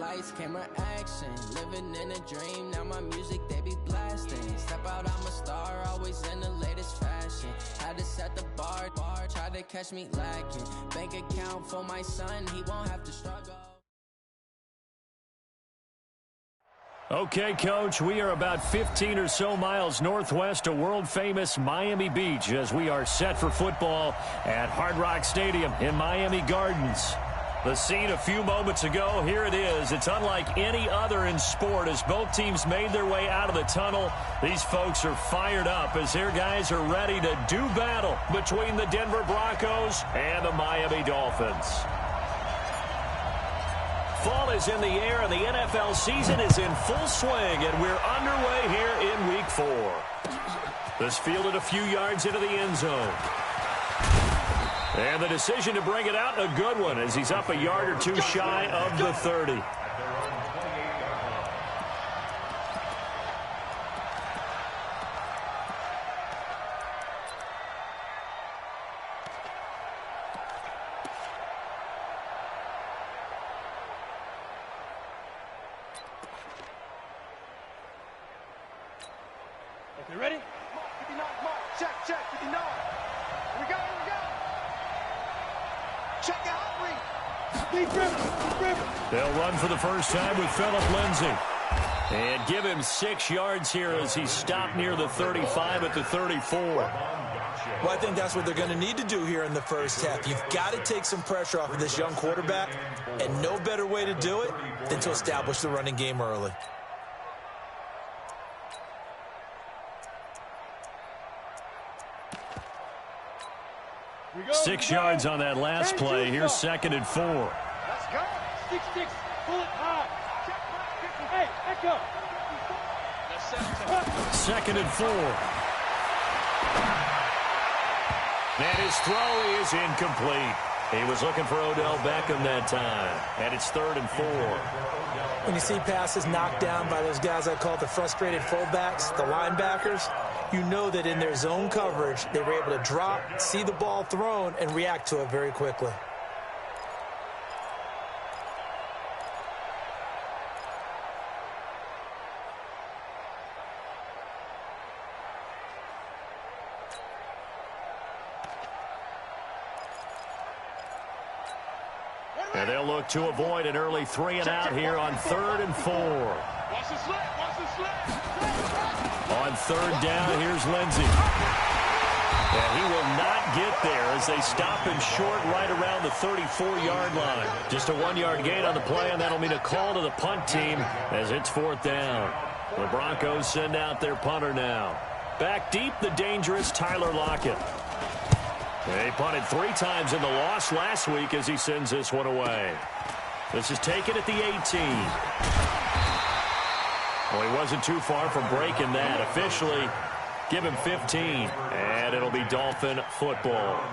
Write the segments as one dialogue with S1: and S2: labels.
S1: lights, camera, action. Living in a dream, now my music, they be blasting. Step out, I'm a star, always in the latest fashion. Had to set the bar, try to catch me lacking. Bank account for my son, he won't have to struggle.
S2: Okay, Coach, we are about 15 or so miles northwest of world-famous Miami Beach as we are set for football at Hard Rock Stadium in Miami Gardens. The scene a few moments ago, here it is. It's unlike any other in sport as both teams made their way out of the tunnel. These folks are fired up as their guys are ready to do battle between the Denver Broncos and the Miami Dolphins. Fall is in the air and the NFL season is in full swing, and we're underway here in Week 4. This fielded a few yards into the end zone. And the decision to bring it out, a good one, as he's up a yard or two shy of the 30.
S3: You ready? 59, mark. Check, 59. Here we go. Check out, Deep river.
S2: They'll run for the first time with Phillip Lindsay. And give him 6 yards here as he stopped near the 35 at the 34.
S4: Well, I think that's what they're going to need to do here in the first half. You've got to take some pressure off of this young quarterback, and no better way to do it than to establish the running game early.
S3: Go,
S2: 6 yards on that last play. Here's 2nd and 4.
S3: Let's go. Six. Pull it high. Hey, echo.
S2: 2nd and 4. And his throw is incomplete. He was looking for Odell Beckham that time. And it's 3rd and 4.
S4: When you see passes knocked down by those guys I call the frustrated fullbacks, the linebackers, you know that in their zone coverage, they were able to drop, see the ball thrown, and react to it very quickly.
S2: And they'll look to avoid an early 3 and out here on 3rd and 4.
S3: Watch the slip.
S2: On 3rd down, here's Lindsay. And he will not get there as they stop him short right around the 34-yard line. Just a 1-yard gain on the play, and that'll mean a call to the punt team as it's 4th down. The Broncos send out their punter now. Back deep, the dangerous Tyler Lockett. They punted 3 times in the loss last week as he sends this one away. This is taken at the 18. Well, he wasn't too far from breaking that. Officially, give him 15, and it'll be Dolphin football.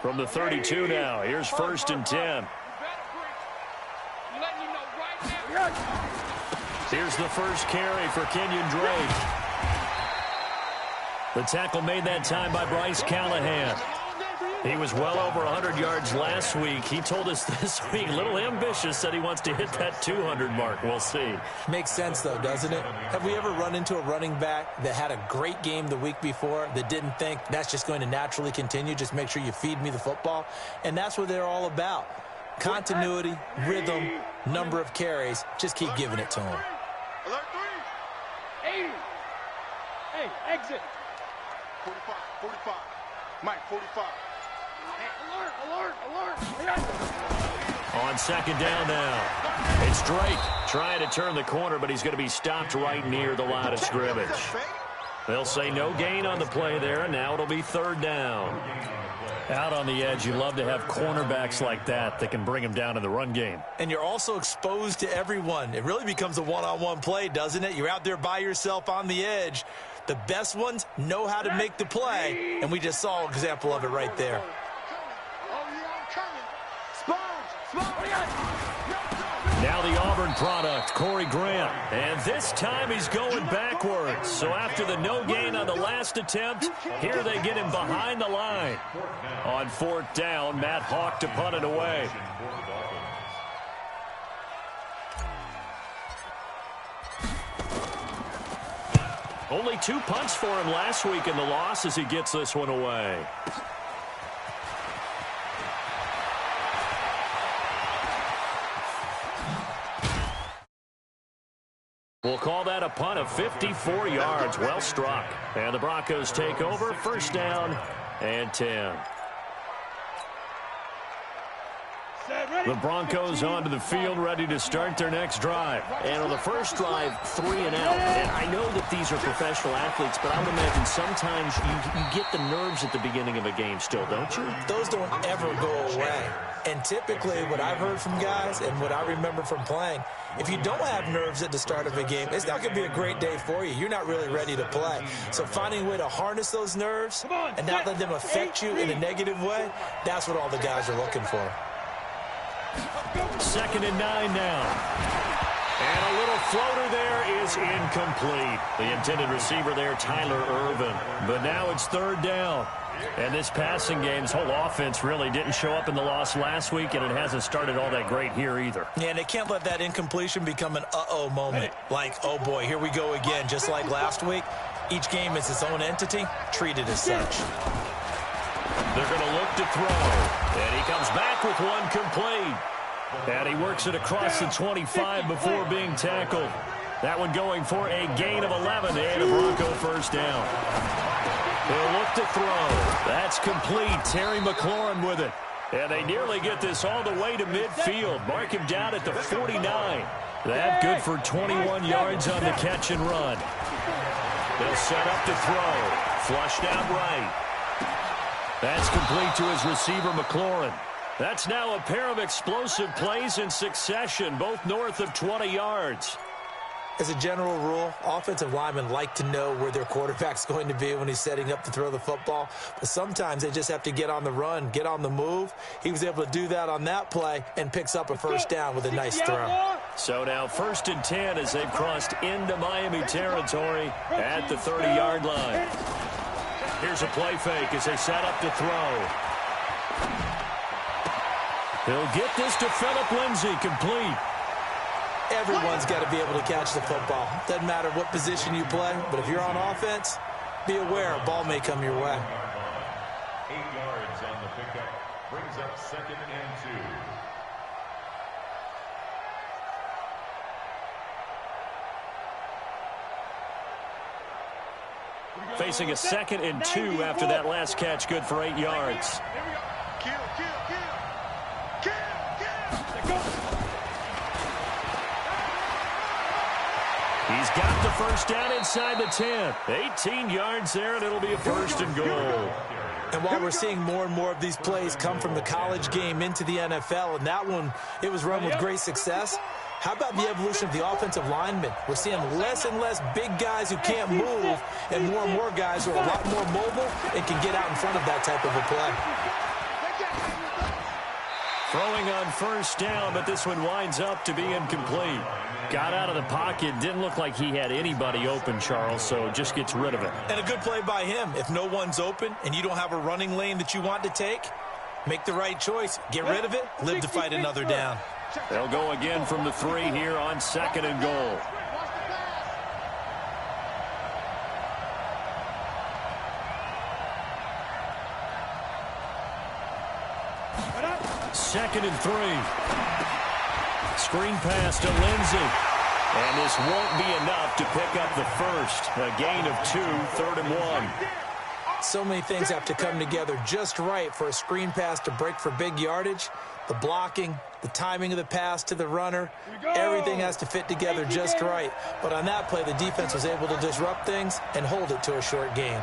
S2: From the 32 now, here's 1st and 10. Here's the first carry for Kenyon Drake. The tackle made that time by Bryce Callahan. He was well over 100 yards last week. He told us this week, a little ambitious, that he wants to hit that 200 mark. We'll see.
S4: Makes sense, though, doesn't it? Have we ever run into a running back that had a great game the week before that didn't think that's just going to naturally continue? Just make sure you feed me the football. And that's what they're all about. Continuity, rhythm, number of carries. Just keep giving it to them.
S3: Alert 3. 80. Hey, exit. 45. Mike, 45. Alert.
S2: On 2nd down now. It's Drake trying to turn the corner, but he's going to be stopped right near the line of scrimmage. They'll say no gain on the play there, and now it'll be 3rd down. Out on the edge, you love to have cornerbacks like that can bring them down in the run game.
S4: And you're also exposed to everyone. It really becomes a one-on-one play, doesn't it? You're out there by yourself on the edge. The best ones know how to make the play, and we just saw an example of it right there.
S2: Now the Auburn product, Corey Grant. And this time he's going backwards. So after the no gain on the last attempt, here they get him behind the line. On 4th down, Matt Hawk to punt it away. Only 2 punts for him last week in the loss as he gets this one away. We'll call that a punt of 54 yards. Well struck. And the Broncos take over. 1st down and 10. The Broncos onto the field, ready to start their next drive.
S5: And on the first drive, 3 and out. And I know that these are professional athletes, but I would imagine sometimes you get the nerves at the beginning of a game still, don't you?
S4: Those don't ever go away. And typically what I've heard from guys and what I remember from playing, if you don't have nerves at the start of a game, it's not going to be a great day for you. You're not really ready to play. So finding a way to harness those nerves and not let them affect you in a negative way, that's what all the guys are looking for.
S2: 2nd and 9 now. And a little floater there is incomplete. The intended receiver there, Tyler Irvin. But now it's 3rd down. And this passing game's whole offense really didn't show up in the loss last week, and it hasn't started all that great here either.
S4: Yeah, and they can't let that incompletion become an uh-oh moment. Like, oh boy, here we go again. Just like last week, each game is its own entity, treated as such.
S2: They're going to look to throw. And he comes back with one complete. And he works it across the 25 before being tackled. That one going for a gain of 11 and a Bronco 1st down. They'll look to throw. That's complete. Terry McLaurin with it. And they nearly get this all the way to midfield. Mark him down at the 49. That good for 21 yards on the catch and run. They'll set up to throw. Flushed out right. That's complete to his receiver, McLaurin. That's now a pair of explosive plays in succession, both north of 20 yards.
S4: As a general rule, offensive linemen like to know where their quarterback's going to be when he's setting up to throw the football. But sometimes they just have to get on the run, get on the move. He was able to do that on that play and picks up a 1st down with a nice throw.
S2: So now 1st and 10 as they've crossed into Miami territory at the 30-yard line. Here's a play fake as they set up to throw. He'll get this to Phillip Lindsay, complete.
S4: Everyone's got to be able to catch the football. Doesn't matter what position you play, but if you're on offense, be aware a ball may come your way.
S6: 8 yards on the pickup. Brings up 2nd and
S2: 2. Facing a 2nd and 2 after that last catch, good for 8 yards. He's got the 1st down inside the 10. 18 yards there, and it'll be a 1st and goal.
S4: And while we're seeing more and more of these plays come from the college game into the NFL, and that one, it was run with great success, how about the evolution of the offensive linemen? We're seeing less and less big guys who can't move and more guys who are a lot more mobile and can get out in front of that type of a play.
S2: Throwing on 1st down, but this one winds up to be incomplete. Got out of the pocket. Didn't look like he had anybody open, Charles, so just gets rid of it.
S4: And a good play by him. If no one's open and you don't have a running lane that you want to take, make the right choice. Get rid of it. Live to fight another down.
S2: They'll go again from the 3 here on 2nd and goal. Second and 3. Screen pass to Lindsay. And this won't be enough to pick up the 1st. A gain of 2, 3rd and 1.
S4: So many things have to come together just right for a screen pass to break for big yardage. The blocking, the timing of the pass to the runner, everything has to fit together just right. But on that play, the defense was able to disrupt things and hold it to a short gain.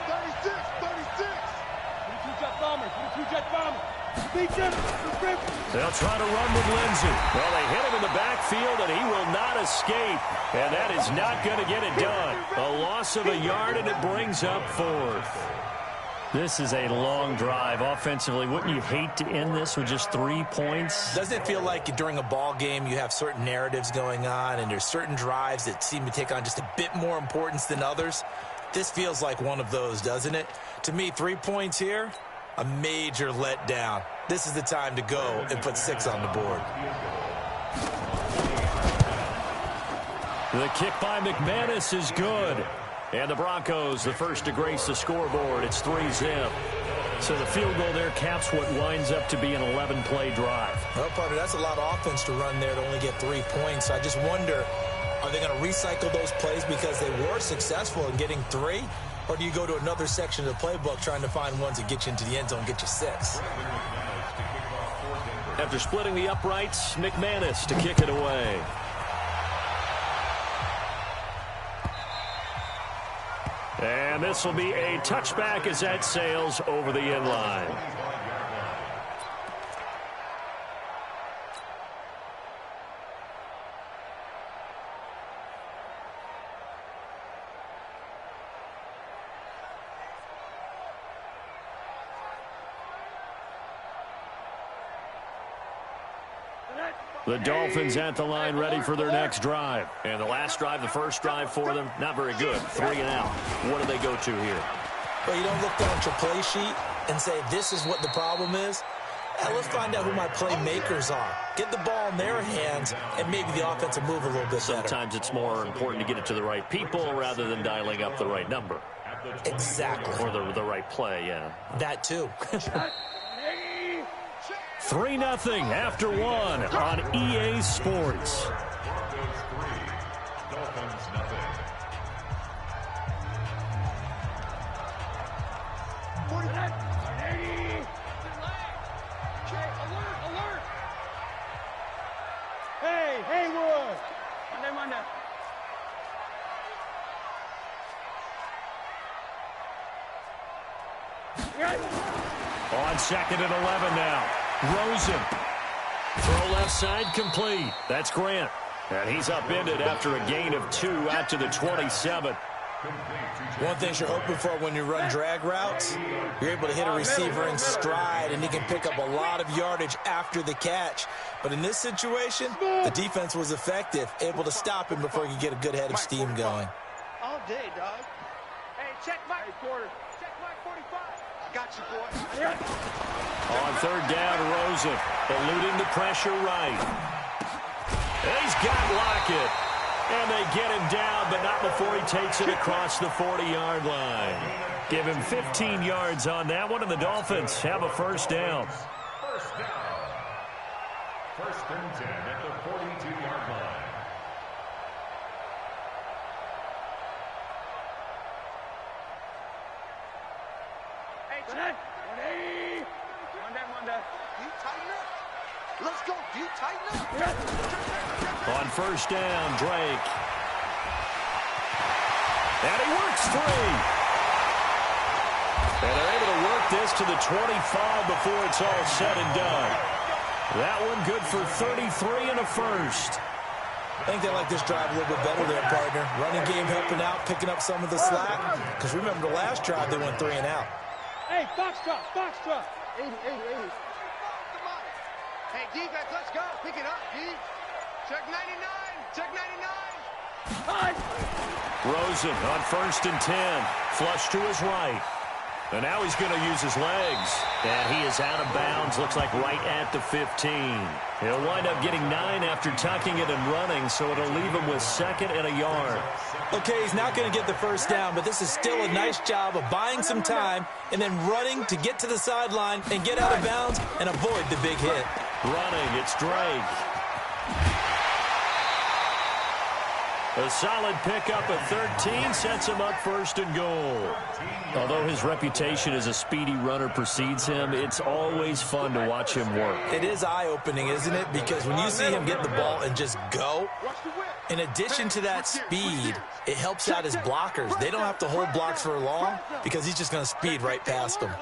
S3: 36.
S2: They'll try to run with Lindsey. Well, they hit him in the backfield, and he will not escape. And that is not going to get it done. A loss of a yard, and it brings up 4th. This is a long drive offensively. Wouldn't you hate to end this with just 3 points?
S4: Doesn't it feel like during a ball game you have certain narratives going on and there's certain drives that seem to take on just a bit more importance than others? This feels like one of those, doesn't it? To me, 3 points here, a major letdown. This is the time to go and put 6 on the board.
S2: The kick by McManus is good. And the Broncos, the first to grace the scoreboard. It's 3-zip. So the field goal there caps what winds up to be an 11-play drive.
S4: Well, partner, that's a lot of offense to run there to only get 3 points. I just wonder, are they going to recycle those plays because they were successful in getting 3? Or do you go to another section of the playbook trying to find ones that get you into the end zone and get you 6?
S2: After splitting the uprights, McManus to kick it away. And this will be a touchback as that sails over the end line. The Dolphins at the line ready for their next drive. And the last drive, the first drive for them, not very good. 3 and out. What do they go to here?
S4: Well, you don't look down at your play sheet and say, this is what the problem is. Let's find out who my playmakers are. Get the ball in their hands, and maybe the offense will move a little bit better.
S2: Sometimes it's more important to get it to the right people rather than dialing up the right number.
S4: Exactly.
S2: Or the right play, yeah.
S4: That too.
S2: 3-0 after 1 on EA Sports.
S3: Hey, Haywood! Monday.
S2: On 2nd and 11 now. Rosen. Throw left side complete. That's Grant. And he's upended after a gain of 2 out to the 27.
S4: One thing you're hoping for when you run drag routes, you're able to hit a receiver in stride, and he can pick up a lot of yardage after the catch. But in this situation, the defense was effective, able to stop him before he could get a good head of steam going.
S3: All day, dog. Hey, check my quarter. Check my 45. I got you, boy.
S2: On 3rd down, Rosen eluding the pressure right. He's got Lockett. And they get him down, but not before he takes it across the 40-yard line. Give him 15 yards on that one, and the Dolphins have a first down.
S6: First down. 1st and 10 at the 42-yard line.
S3: Hey, Monday. Do you tighten up? Let's go. Do you tighten up?
S2: On 1st down, Drake. And he works free. And they're able to work this to the 25 before it's all said and done. That one good for 33 and a first.
S4: I think they like this drive a little bit better there, partner. Running game helping out, picking up some of the slack. Because remember the last drive, they went 3 and out.
S3: Hey, Foxtrot. 80. Hey, defense, let's go. Pick it up, D. Check 99.
S2: Rosen on 1st and 10. Flush to his right. And now he's going to use his legs. And he is out of bounds, looks like right at the 15. He'll wind up getting 9 after tucking it and running, so it'll leave him with 2nd and a yard.
S4: Okay, he's not going to get the first down, but this is still a nice job of buying some time and then running to get to the sideline and get out of bounds and avoid the big hit.
S2: Running, it's Drake. A solid pickup of 13 sets him up 1st and goal. Although his reputation as a speedy runner precedes him, it's always fun to watch him work.
S4: It is eye-opening, isn't it? Because when you see him get the ball and just go, in addition to that speed, it helps out his blockers. They don't have to hold blocks for long because he's just going to speed right past them.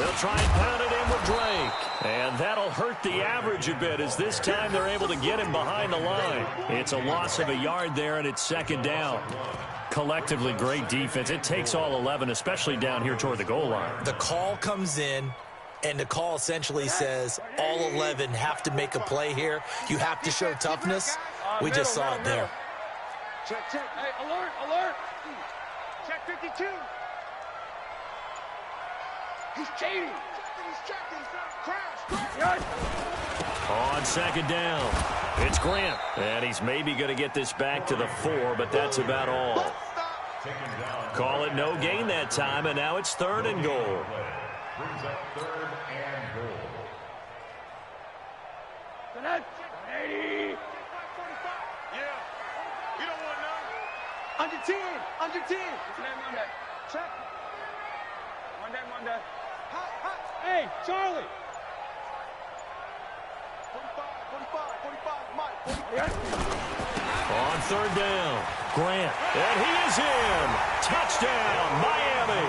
S2: They'll try and pound it in with Drake. And that'll hurt the average a bit as this time they're able to get him behind the line. It's a loss of a yard there, and it's second down. Collectively, great defense. It takes all 11, especially down here toward the goal line.
S4: The call comes in, and the call essentially says all 11 have to make a play here. You have to show toughness. We just saw it there.
S3: Check, check. Hey, alert, alert. Check 52. He's cheating. He's checking. Crash.
S2: On second down, it's Grant. And he's maybe going to get this back to the 4, but that's about all. Call it no gain that time, and now it's 3rd and goal.
S6: Brings up 3rd and goal.
S3: 80. Yeah. You don't want none. Under 10. Under 10. Check. Monday. Hey, Charlie. 45, Mike.
S2: On 3rd down, Grant. And he is in. Touchdown, Miami.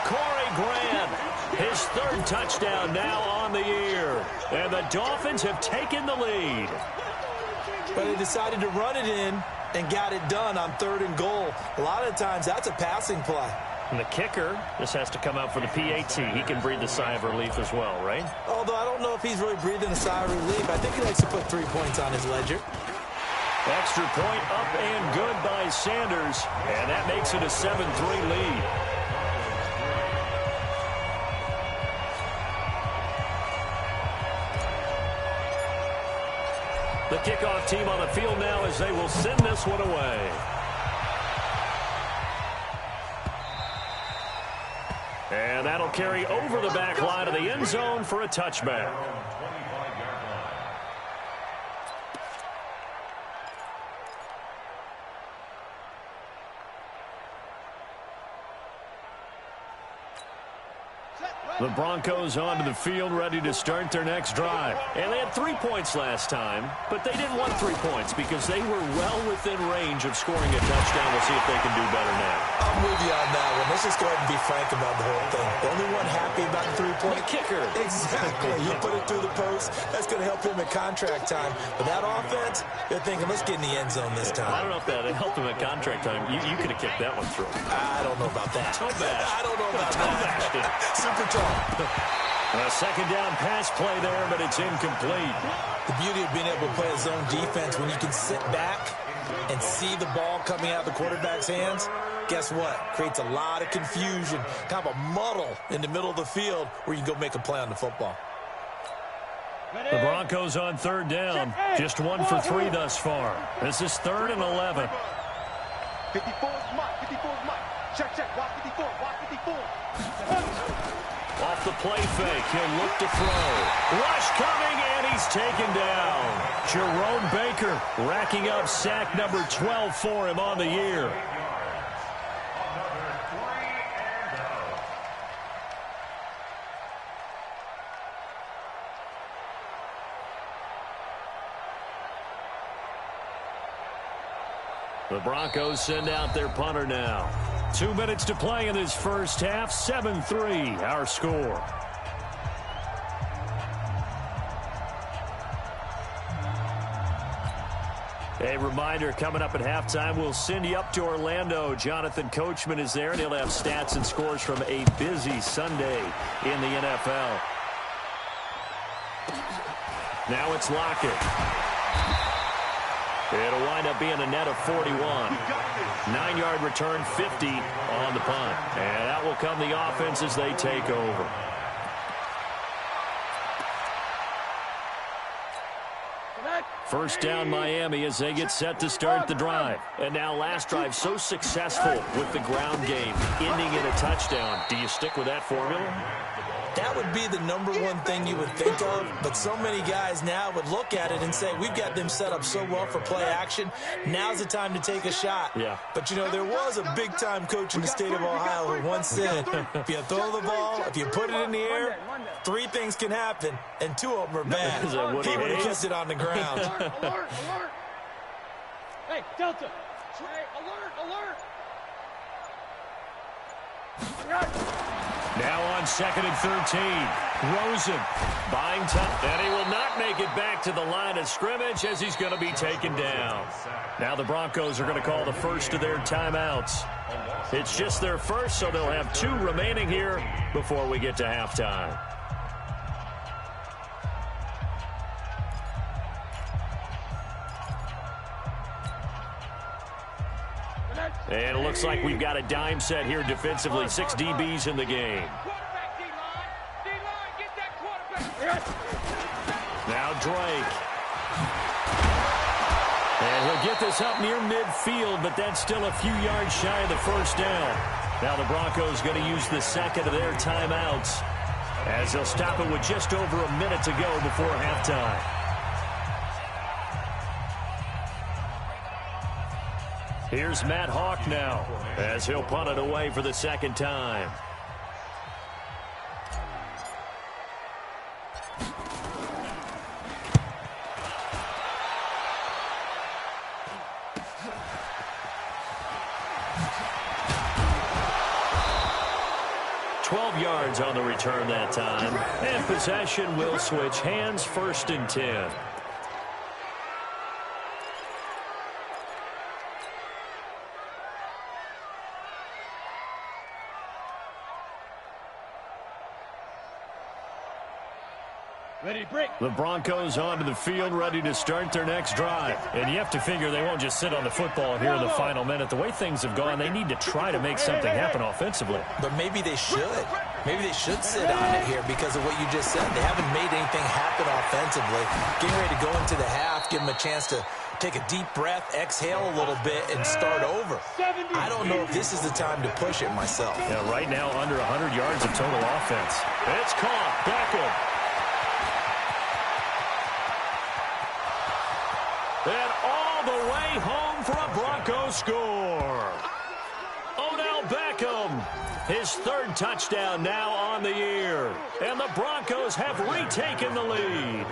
S2: Corey Grant, his 3rd touchdown now on the year. And the Dolphins have taken the lead.
S4: But they decided to run it in and got it done on 3rd and goal. A lot of times that's a passing play.
S2: And the kicker, this has to come out for the PAT. He can breathe a sigh of relief as well, right?
S4: Although I don't know if he's really breathing a sigh of relief. I think he likes to put 3 points on his ledger.
S2: Extra point up and good by Sanders. And that makes it a 7-3 lead. The kickoff team on the field now as they will send this one away. And that'll carry over the back line of the end zone for a touchback. The Broncos onto the field, ready to start their next drive. And they had 3 points last time, but they didn't want 3 points because they were well within range of scoring a touchdown. We'll see if they can do better now.
S4: I'm with you on that one. Let's just go ahead and be frank about the whole thing. The only one happy about the 3-point
S2: kicker.
S4: Exactly. You put it through the post. That's going to help him at contract time. But that offense, they're thinking, let's get in the end zone this time.
S2: I don't know if that helped him at contract time. You could have kicked that one through.
S4: I don't know about that.
S2: Toe bash.
S4: I don't know about that. Super tall.
S2: A second down pass play there, but it's incomplete.
S4: The beauty of being able to play a zone defense when you can sit back and see the ball coming out of the quarterback's hands, guess what? Creates a lot of confusion, kind of a muddle in the middle of the field where you can go make a play on the football.
S2: The Broncos on 3rd down. Just 1 for 3 thus far. This is 3rd and 11.
S3: 54 is Mike. Check. Watch 54.
S2: Off the play fake, he'll look to throw. Rush coming, and he's taken down. Jerome Baker racking up sack number 12 for him on the year. The Broncos send out their punter now. 2 minutes to play in this first half. 7-3, our score. A reminder, coming up at halftime, we'll send you up to Orlando. Jonathan Coachman is there, and he'll have stats and scores from a busy Sunday in the NFL. Now it's Lockett. It'll wind up being a net of 41. 9-yard return, 50 on the punt. And that will come the offense as they take over. First down Miami as they get set to start the drive. And now last drive so successful with the ground game, ending in a touchdown. Do you stick with that formula?
S4: That would be the #1 thing you would think of, but so many guys now would look at it and say, we've got them set up so well for play action. Now's the time to take a shot.
S2: Yeah.
S4: But, you know, there was a big-time coach in the state of Ohio who once said, if you throw the ball, if you put it in the air, 3 things can happen, and 2 of them are bad. He would have kissed it on the ground.
S3: Alert! Hey, Delta! Hey, alert!
S2: Now on 2nd and 13. Rosen buying time. And he will not make it back to the line of scrimmage as he's going to be taken down. Now the Broncos are going to call the first of their timeouts. It's just their first, so they'll have 2 remaining here before we get to halftime. And it looks like we've got a dime set here defensively. 6 DBs in the game. Now Drake. And he'll get this up near midfield, but that's still a few yards shy of the first down. Now the Broncos going to use the second of their timeouts as they'll stop it with just over a minute to go before halftime. Here's Matt Hawk now as he'll punt it away for the second time. Yards on the return that time. And possession will switch hands, 1st and 10.
S3: Ready, break.
S2: The Broncos onto the field, ready to start their next drive. And you have to figure they won't just sit on the football here in the final minute. The way things have gone, they need to try to make something happen offensively.
S4: But maybe they should. Maybe they should sit on it here because of what you just said. They haven't made anything happen offensively. Getting ready to go into the half, give them a chance to take a deep breath, exhale a little bit, and start over. I don't know if this is the time to push it myself.
S2: Yeah, right now under 100 yards of total offense. It's caught. Beckham. And all the way home for a Broncos score. Odell Beckham, his 3rd touchdown now on the year. And the Broncos have retaken the lead.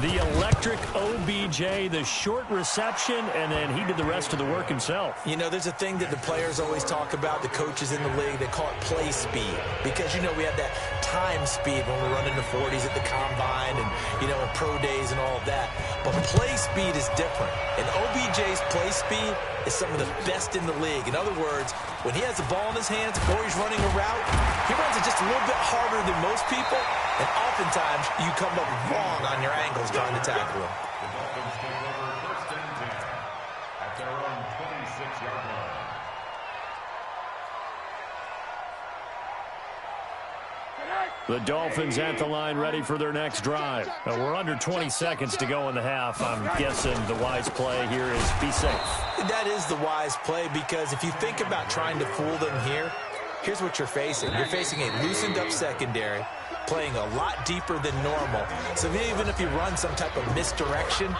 S2: The electric OBJ, the short reception, and then he did the rest of the work himself.
S4: You know, there's a thing that the players always talk about, the coaches in the league, they call it play speed. Because, you know, we have that time speed when we're running the 40s at the combine and, you know, in pro days and all of that. But play speed is different. And OBJ's play speed is some of the best in the league. In other words, when he has the ball in his hands or he's running a route, he runs it just a little bit harder than most people. And oftentimes, you come up wrong on your angles trying to tackle him.
S6: The Dolphins take over 1st and 10 at their own 26-yard line.
S2: The Dolphins at the line ready for their next drive. Now, we're under 20 seconds to go in the half. I'm guessing the wise play here is be safe.
S4: That is the wise play because if you think about trying to fool them here, here's what you're facing. You're facing a loosened up secondary, playing a lot deeper than normal. So even if you run some type of misdirection,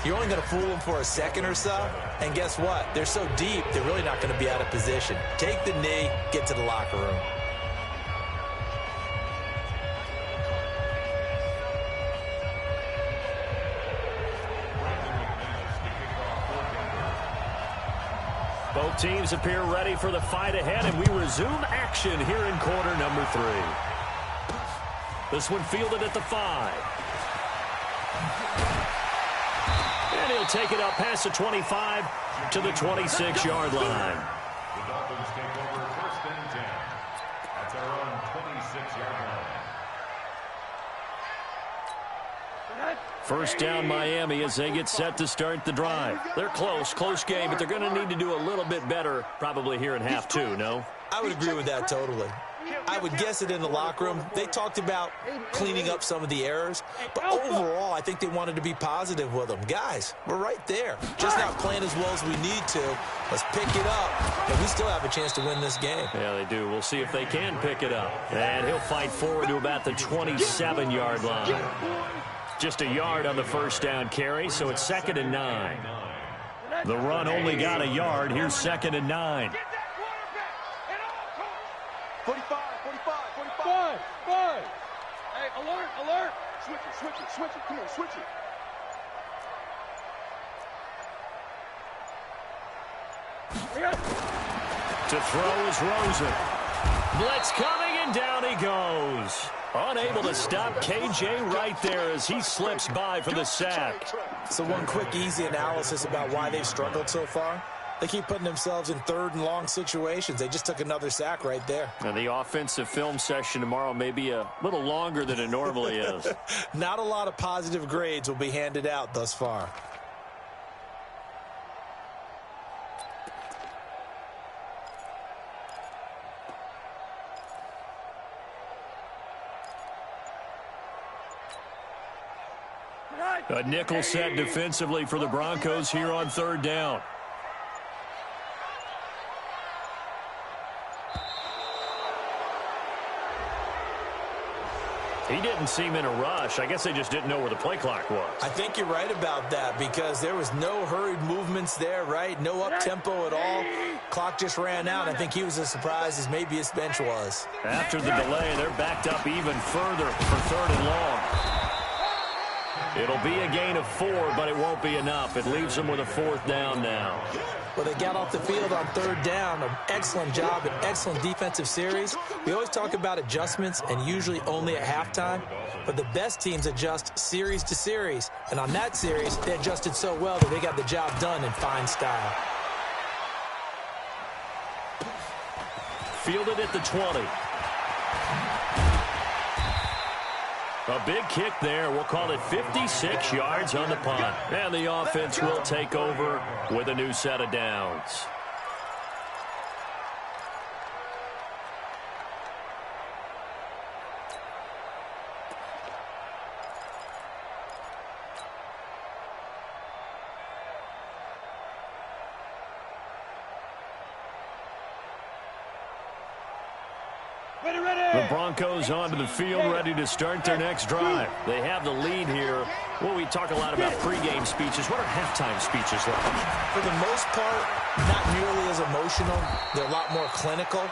S4: you're only going to fool them for a second or so. And guess what? They're so deep, they're really not going to be out of position. Take the knee, get to the locker room.
S2: Both teams appear ready for the fight ahead, and we resume action here in quarter number 3. This one fielded at the 5. And he'll take it up past the 25 to the 26-yard line.
S6: The Dolphins take over 1st and 10 at their own 26-yard line.
S2: First down Miami as they get set to start the drive. They're close game, but they're going to need to do a little bit better probably here in half 2, no?
S4: I would agree with that totally. I would guess it in the locker room. They talked about cleaning up some of the errors, but overall, I think they wanted to be positive with them. Guys, we're right there. Just not playing as well as we need to. Let's pick it up, and we still have a chance to win this game.
S2: Yeah, they do. We'll see if they can pick it up. And he'll fight forward to about the 27-yard line. Just a yard on the first down carry, so it's 2nd and 9. The run only got a yard. Here's 2nd and 9.
S3: 45. Hey, alert. Switch it. Come on, switch it.
S2: To throw is Rosen. Blitz coming, and down he goes. Unable to stop KJ right there as he slips by for the sack.
S4: So one quick, easy analysis about why they've struggled so far. They keep putting themselves in third and long situations. They just took another sack right there.
S5: And the offensive film session tomorrow may be a little longer than it normally is.
S4: Not a lot of positive grades will be handed out thus far.
S2: A nickel set defensively for the Broncos here on third down. He didn't seem in a rush. I guess they just didn't know where the play clock was.
S4: I think you're right about that because there was no hurried movements there, right? No up-tempo at all. Clock just ran out. I think he was as surprised as maybe his bench was.
S2: After the delay, they're backed up even further for third and long. It'll be a gain of 4, but it won't be enough. It leaves them with a fourth down now.
S4: Well, they got off the field on third down. An excellent job, an excellent defensive series. We always talk about adjustments and usually only at halftime, but the best teams adjust series to series. And on that series, they adjusted so well that they got the job done in fine style.
S2: Fielded at the 20. A big kick there. We'll call it 56 yards on the punt. And the offense will take over with a new set of downs. The Broncos onto the field, ready to start their next drive. They have the lead here. Well, we talk a lot about pregame speeches. What are halftime speeches like?
S4: For the most part, not nearly as emotional. They're a lot more clinical.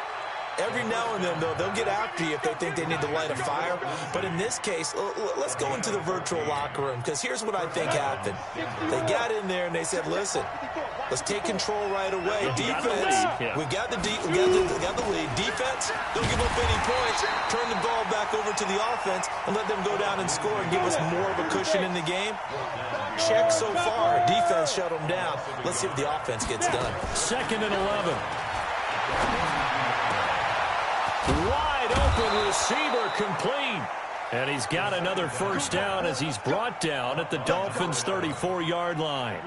S4: Every now and then, though, they'll get after you if they think they need to light a fire. But in this case, let's go into the virtual locker room, because here's what I think happened. They got in there and they said, listen, let's take control right away. Defense, we got the lead. Defense, don't give up any points. Turn the ball back over to the offense and let them go down and score and give us more of a cushion in the game. Check so far. Defense shut them down. Let's see if the offense gets done.
S2: 2nd and 11. Wide open receiver, complete. And he's got another first down as he's brought down at the Dolphins' 34-yard line.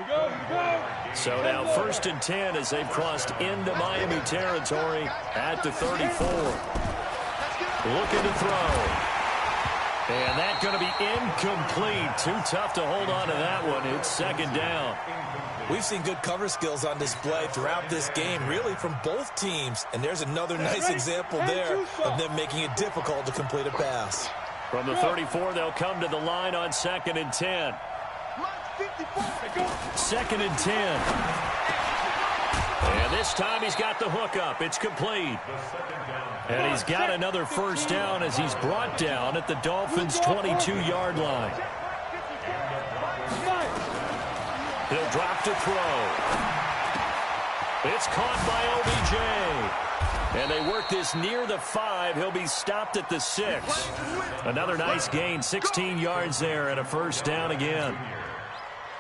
S2: So now 1st and 10 as they've crossed into Miami territory at the 34. Looking to throw. And that's going to be incomplete. Too tough to hold on to that one. It's 2nd down.
S4: We've seen good cover skills on display throughout this game, really from both teams. And there's another nice example there of them making it difficult to complete a pass.
S2: From the 34, they'll come to the line on 2nd and 10. 2nd and 10. And this time he's got the hook up. It's complete. And he's got another first down as he's brought down at the Dolphins' 22-yard line. He'll drop to throw. It's caught by OBJ. And they work this near the 5. He'll be stopped at the 6. Another nice gain, 16 yards there and a first down again.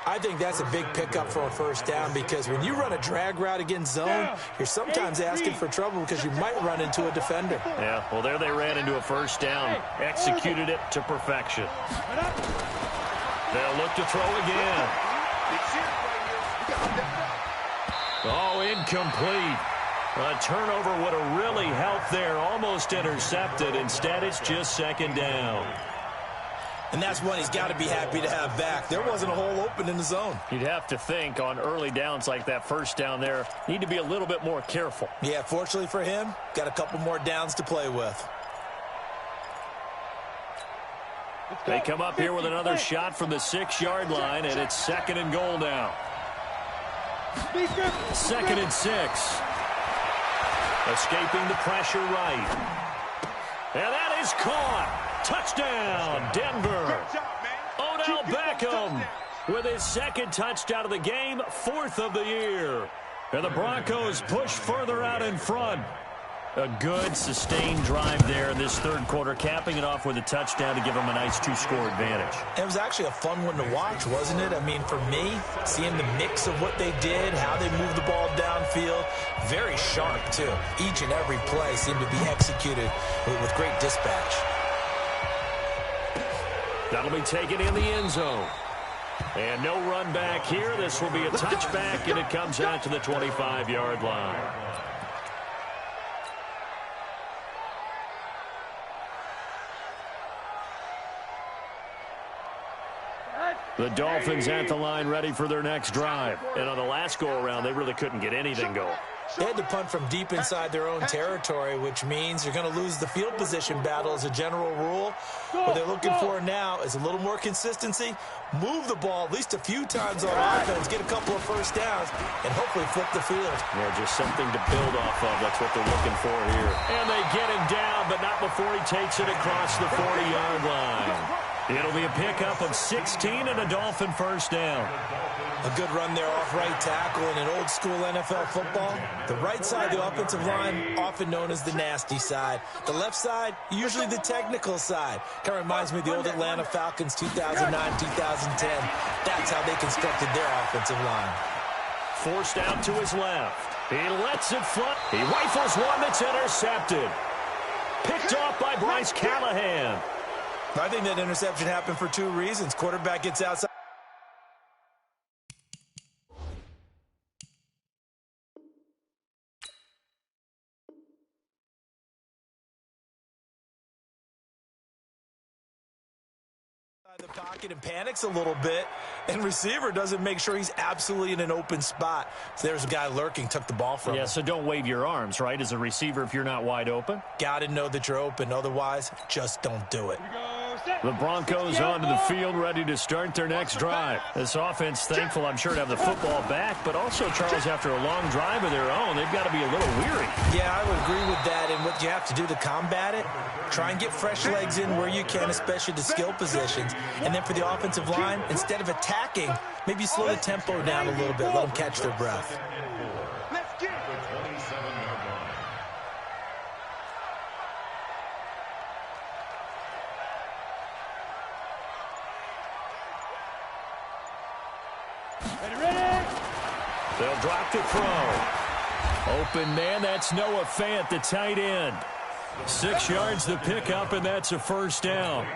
S4: I think that's a big pickup for a first down because when you run a drag route against zone, you're sometimes asking for trouble because you might run into a defender.
S2: Yeah, well, there they ran into a first down. Executed it to perfection. They'll look to throw again. Oh, incomplete. A turnover would have really helped there. Almost intercepted. Instead, it's just 2nd down.
S4: And that's one he's got to be happy to have back. There wasn't a hole open in the zone.
S2: You'd have to think on early downs like that first down there, need to be a little bit more careful.
S4: Yeah, fortunately for him, got a couple more downs to play with.
S2: They come up here with another shot from the 6-yard line, and it's 2nd and goal now. 2nd and 6. Escaping the pressure right. And that is caught. Touchdown, Denver. Odell Beckham with his 2nd touchdown of the game, 4th of the year. And the Broncos push further out in front. A good, sustained drive there in this third quarter, capping it off with a touchdown to give them a nice two-score advantage.
S4: It was actually a fun one to watch, wasn't it? I mean, for me, seeing the mix of what they did, how they moved the ball downfield, very sharp, too. Each and every play seemed to be executed with great dispatch.
S2: That'll be taken in the end zone. And no run back here. This will be a touchback, and it comes out to the 25-yard line. The Dolphins at the line ready for their next drive. And on the last go-around, they really couldn't get anything going.
S4: They had to punt from deep inside their own territory, which means you're going to lose the field position battle as a general rule. What they're looking for now is a little more consistency, move the ball at least a few times on offense, get a couple of first downs, and hopefully flip the field.
S2: Yeah, just something to build off of. That's what they're looking for here. And they get him down, but not before he takes it across the 40-yard line. It'll be a pickup of 16 and a Dolphin first down.
S4: A good run there off right tackle in an old-school NFL football. The right side of the offensive line, often known as the nasty side. The left side, usually the technical side. Kind of reminds me of the old Atlanta Falcons 2009-2010. That's how they constructed their offensive line.
S2: Forced out to his left. He lets it fly. He rifles one that's intercepted. Picked off by Bryce Callahan.
S4: I think that interception happened for two reasons. Quarterback gets outside. The pocket and panics a little bit, and receiver doesn't make sure he's absolutely in an open spot. So there's a guy lurking, took the ball from him.
S2: Yeah, so don't wave your arms, right, as a receiver if you're not wide open.
S4: Got to know that you're open. Otherwise, just don't do it.
S2: The Broncos onto the field, ready to start their next drive. This offense, thankful, I'm sure, to have the football back, but also, Charles, after a long drive of their own, they've got to be a little weary.
S4: Yeah, I would agree with that, and what you have to do to combat it, try and get fresh legs in where you can, especially the skill positions. And then for the offensive line, instead of attacking, maybe slow the tempo down a little bit, let them catch their breath.
S3: Let's get it.
S2: They'll drop the throw. Open man, that's Noah Fant, the tight end. 6 yards the pickup, and that's a first down.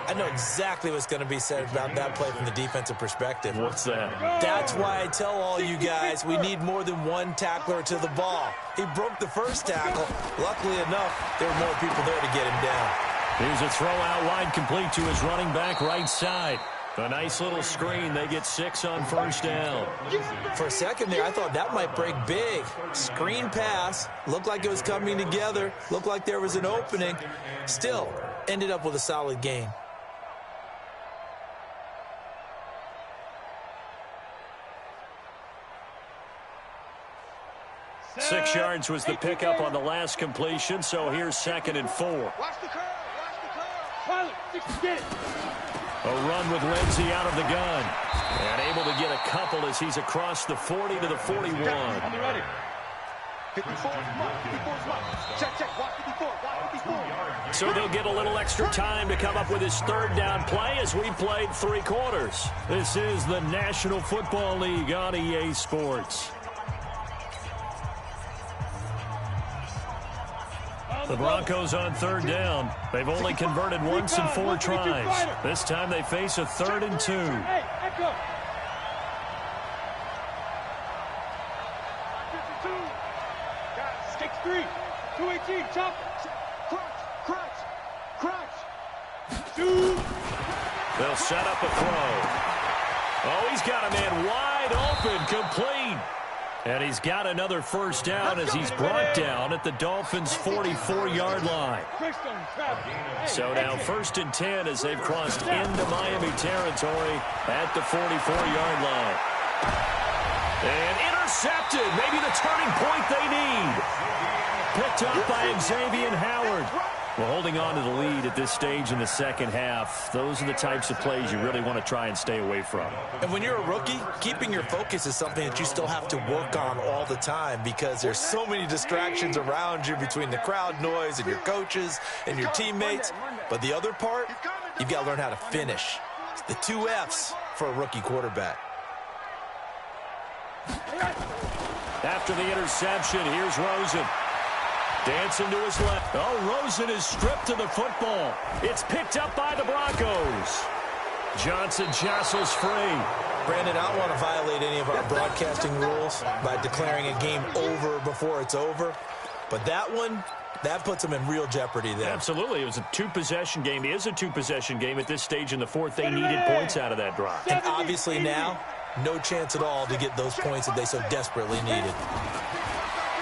S4: I know exactly what's going to be said about that play from the defensive perspective.
S2: What's that?
S4: That's why I tell all you guys we need more than one tackler to the ball. He broke the first tackle. Luckily enough, there were more people there to get him down.
S2: Here's a throw out wide, complete to his running back right side. A nice little screen. They get 6 on first down.
S4: For a second there, I thought that might break big. Screen pass. Looked like it was coming together. Looked like there was an opening. Still, ended up with a solid gain.
S2: Six yards was the pickup on the last completion, so here's 2nd and 4.
S3: Watch the curve. Watch the curve.
S6: Get it.
S2: A run with Lindsey out of the gun. And able to get a couple as he's across the 40 to the 41.
S6: On the ready.
S3: 54 is mine. 54 is mine. Check. Watch 54. Watch 54.
S2: So they'll get a little extra time to come up with his third down play as we played 3 quarters. This is the National Football League on EA Sports. The Broncos on third down. They've only converted once in 4 tries. This time they face a 3rd and 2.
S6: Hey, echo. 52. Got 6-3. 218. Chop. Crunch. Shoot.
S2: They'll set up a throw. Oh, he's got a man wide open, complete. And he's got another first down as he's brought down at the Dolphins' 44-yard line. So now 1st and 10 as they've crossed into Miami territory at the 44-yard line. And intercepted, maybe the turning point they need. Picked up by Xavier Howard. Well, holding on to the lead at this stage in the second half, those are the types of plays you really want to try and stay away from.
S4: And when you're a rookie, keeping your focus is something that you still have to work on all the time because there's so many distractions around you between the crowd noise and your coaches and your teammates. But the other part, you've got to learn how to finish. It's the 2 F's for a rookie quarterback.
S2: After the interception, here's Rosen. Dancing to his left. Oh, Rosen is stripped of the football. It's picked up by the Broncos. Johnson jostles free.
S4: Brandon, I don't want to violate any of our broadcasting rules by declaring a game over before it's over. But that one, that puts them in real jeopardy there.
S2: Absolutely. It was a 2-possession game. It is a 2-possession game at this stage in the fourth. They needed points out of that drive.
S4: And obviously now, no chance at all to get those points that they so desperately needed.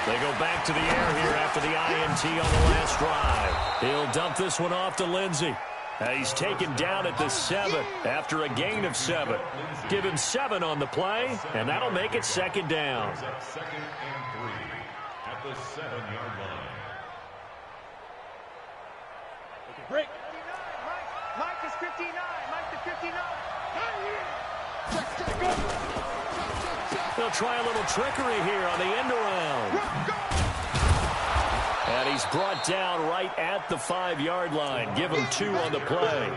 S2: They go back to the air here after the INT on the last drive. He'll dump this one off to Lindsey. He's taken down at the 7 after a gain of 7. Give him 7 on the play, and that'll make it second down.
S6: Second and 3 at the 7-yard line.
S3: Break. Mike is 59. Mike to 59.
S2: They'll try a little trickery here on the end around. And he's brought down right at the 5-yard line. Give him 2 on the play.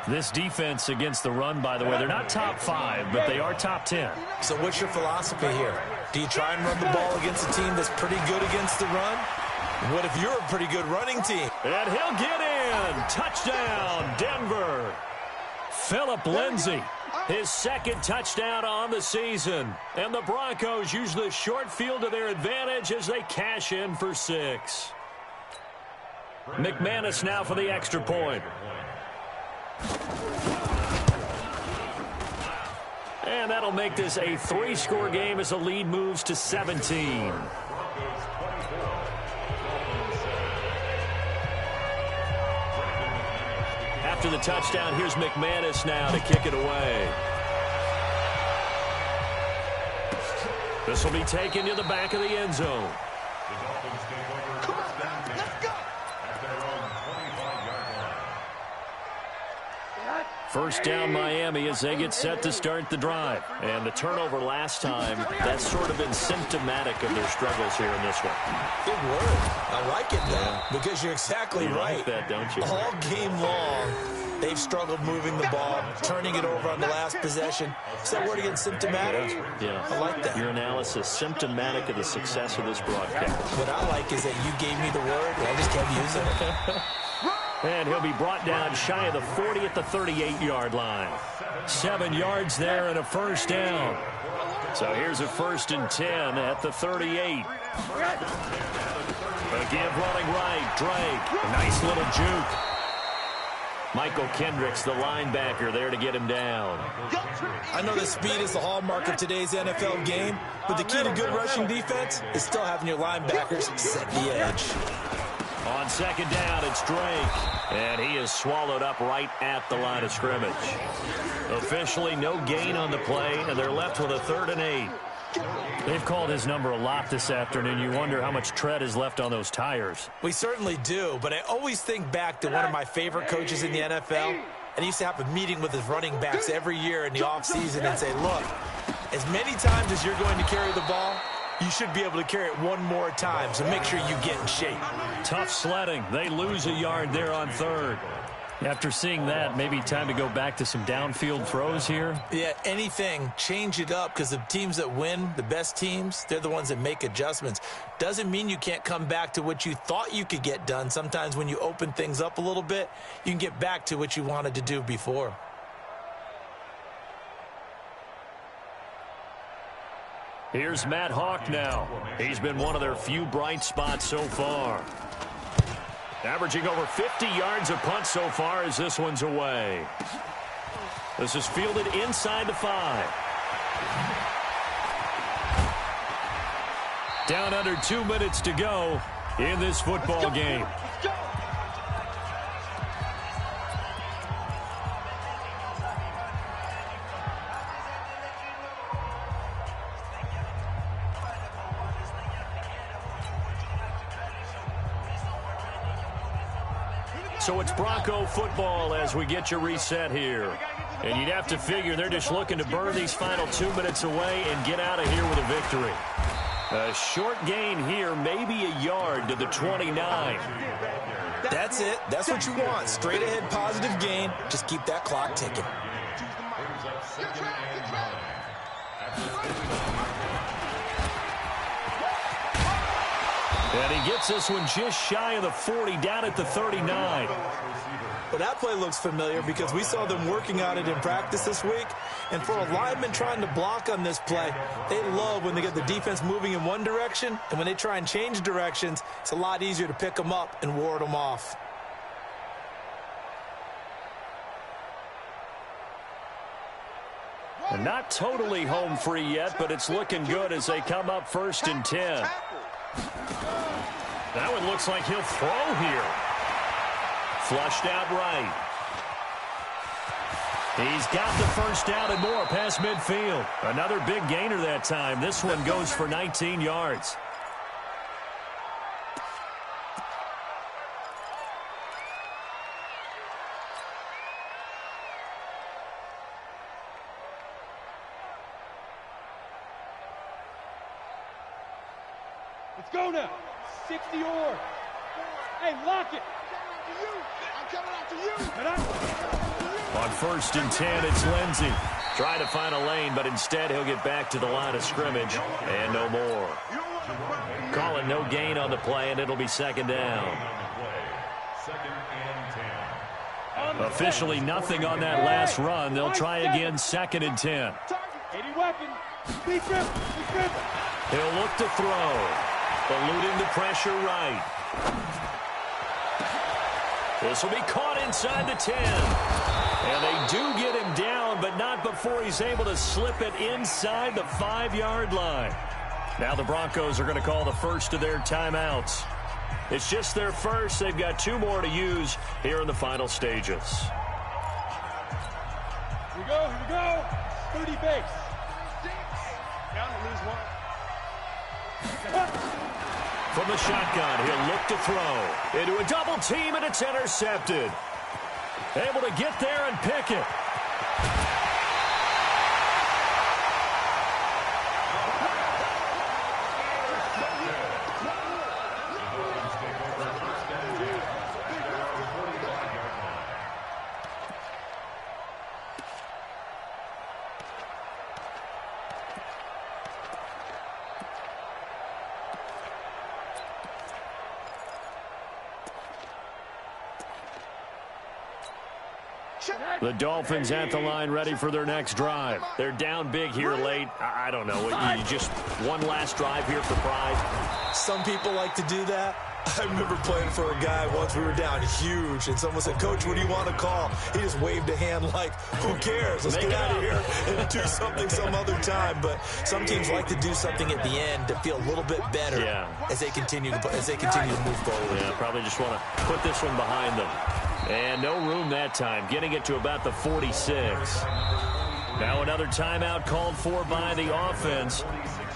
S2: This defense against the run, by the way, they're not top 5, but they are top 10.
S4: So what's your philosophy here? Do you try and run the ball against a team that's pretty good against the run? What if you're a pretty good running team?
S2: And he'll get in. Touchdown, Denver. Phillip Lindsay, his second touchdown on the season. And the Broncos use the short field to their advantage as they cash in for 6. McManus now for the extra point. And that'll make this a 3-score game as the lead moves to 17. After the touchdown, here's McManus now to kick it away. This will be taken to the back of the end zone. First down, Miami, as they get set to start the drive. And the turnover last time, that's sort of been symptomatic of their struggles here in this one.
S4: Good word. I like it, though, because you're exactly right.
S2: Like that, don't you?
S4: All game long, they've struggled moving the ball, turning it over on the last possession. Is that word again, symptomatic?
S2: Yeah.
S4: I like that.
S2: Your analysis, symptomatic of the success of this broadcast.
S4: What I like is that you gave me the word, and I just kept using it.
S2: And he'll be brought down shy of the 40 at the 38-yard line. 7 yards there and a first down. So here's a 1st and 10 at the 38. Again, running right, Drake. A nice little juke. Michael Kendricks, the linebacker, there to get him down.
S4: I know that speed is the hallmark of today's NFL game, but the key to good rushing defense is still having your linebackers set the edge.
S2: On second down, it's Drake, and he is swallowed up right at the line of scrimmage. Officially, no gain on the play, and they're left with a 3rd and 8. They've called his number a lot this afternoon. You wonder how much tread is left on those tires.
S4: We certainly do, but I always think back to one of my favorite coaches in the NFL, and he used to have a meeting with his running backs every year in the offseason and say, look, as many times as you're going to carry the ball, you should be able to carry it one more time, so make sure you get in shape.
S2: Tough sledding. They lose a yard there on 3rd. After seeing that, maybe time to go back to some downfield throws here.
S4: Yeah, anything. Change it up, because the teams that win, the best teams, they're the ones that make adjustments. Doesn't mean you can't come back to what you thought you could get done. Sometimes when you open things up a little bit, you can get back to what you wanted to do before.
S2: Here's Matt Hawk now. He's been one of their few bright spots so far. Averaging over 50 yards a punt so far as this one's away. This is fielded inside the 5. Down under 2 minutes to go in this football game. So it's Bronco football as we get you reset here. And you'd have to figure they're just looking to burn these final 2 minutes away and get out of here with a victory. A short gain here, maybe a yard to the 29.
S4: That's it. That's what you want. Straight ahead positive gain. Just keep that clock ticking.
S2: And he gets this one just shy of the 40, down at the 39.
S4: Well, that play looks familiar because we saw them working on it in practice this week. And for a lineman trying to block on this play, they love when they get the defense moving in one direction. And when they try and change directions, it's a lot easier to pick them up and ward them off.
S2: And not totally home free yet, but it's looking good as they come up 1st and 10. That one looks like he'll throw here. Flushed out right. He's got the first down and more past midfield. Another big gainer that time. This one goes for 19 yards.
S7: Let's go now. 60 or. Hey, lock it. I'm coming after you.
S2: On 1st and 10, it's Lindsey. Trying to find a lane, but instead he'll get back to the line of scrimmage. And no more. Call it no gain on the play, and it'll be 2nd down. Officially nothing on that last run. They'll try again 2nd and 10.
S7: 80 weapon. Be dribble.
S2: He'll look to throw. Eluding the pressure right. This will be caught inside the 10. And they do get him down, but not before he's able to slip it inside the 5-yard line. Now the Broncos are going to call the first of their timeouts. It's just their first. They've got 2 more to use here in the final stages.
S7: Here we go. 30 base. Down to lose 1.
S2: From the shotgun, he'll look to throw. Into a double team, and it's intercepted. Able to get there and pick it. The Dolphins at the line ready for their next drive. They're down big here late. I don't know. You just one last drive here for pride.
S4: Some people like to do that. I remember playing for a guy once. We were down huge, and someone said, "Coach, what do you want to call?" He just waved a hand like, "Who cares? Let's get out of here and do something some other time." But some teams like to do something at the end to feel a little bit better as they continue to move forward.
S2: Yeah, probably just want to put this one behind them. And no room that time, getting it to about the 46. Now another timeout called for by the offense.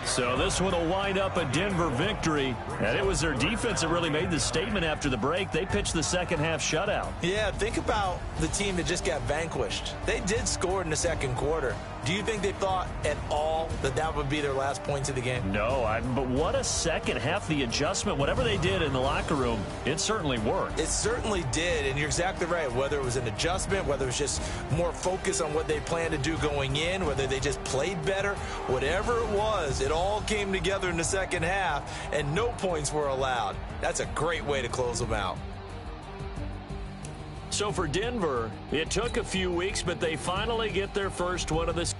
S2: So this one will wind up a Denver victory. And it was their defense that really made the statement after the break. They pitched the second half shutout.
S4: Yeah, think about the team that just got vanquished. They did score in the second quarter. Do you think they thought at all that that would be their last points of the game?
S2: No, but what a second half. The adjustment, whatever they did in the locker room, it certainly worked.
S4: It certainly did, and you're exactly right. Whether it was an adjustment, whether it was just more focus on what they planned to do going in, whether they just played better, whatever it was, it all came together in the second half, and no points were allowed. That's a great way to close them out.
S2: So for Denver, it took a few weeks, but they finally get their first one of this.